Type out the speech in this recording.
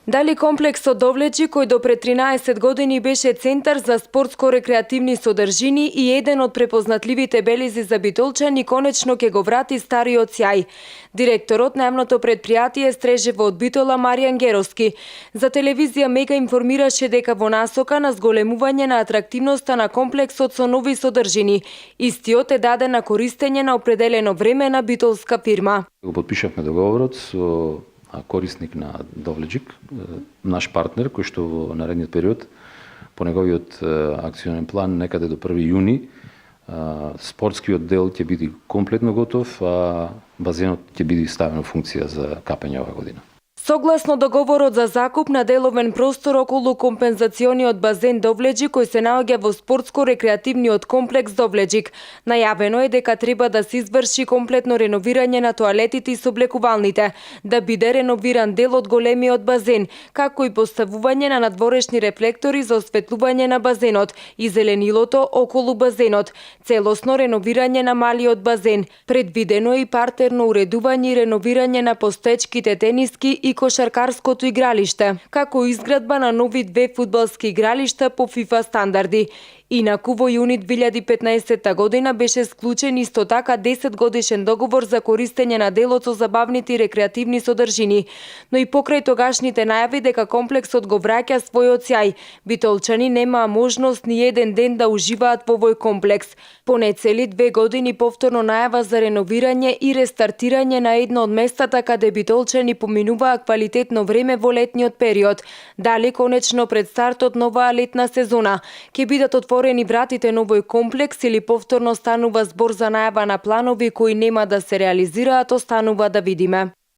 Дали комплексот Довлечи, кој до пред 13 години беше центар за спортско-рекреативни содржини и еден од препознатливите белези за битолчани, конечно ќе го врати стариот сјај. Директорот на јавното предпријатие Стрежево од Битола Маријан Геровски за телевизија Мега информираше дека во насока на зголемување на атрактивноста на комплексот со нови содржини, истиот е даден на користење на определено време на битолска фирма. Го подпишавме договорот со корисник на Довледжик, наш партнер, кој што во наредниот период, по неговиот акционен план, некаде до 1 јуни, спортскиот дел ќе биде комплетно готов, а базенот ќе биде ставен во функција за капење оваа година. Согласно договорот за закуп на деловен простор околу компензациониот базен Довледжик, кој се наоѓа во спортско-рекреативниот комплекс Довледжик, најавено е дека треба да се изврши комплетно реновирање на тоалетите и соблекувалните, да биде реновиран дел од големиот базен, како и поставување на надворешни рефлектори за осветлување на базенот и зеленилото околу базенот, целосно реновирање на малиот базен. Предвидено е и партерно уредување и реновирање на постечките тениски и кошаркарското игралиште, како изградба на нови 2 фудбалски игралишта по ФИФА стандарди. Инаку во јуни 2015 година беше склучен исто така 10 годишен договор за користење на делот со забавните и рекреативни содржини, но и покрај тогашните најави дека комплексот го враќа својот сјај, битолчани немаа можност ни еден ден да уживаат во овој комплекс. Поне цели 2 години повторно најава за реновирање и рестартирање на едно од местата каде битолчани поминуваа квалитетно време во летниот период. Дали конечно пред стартот на оваа летна сезона ќе бидат отворени вратите на овој комплекс или повторно станува збор за најава на планови кои нема да се реализираат, останува да видиме.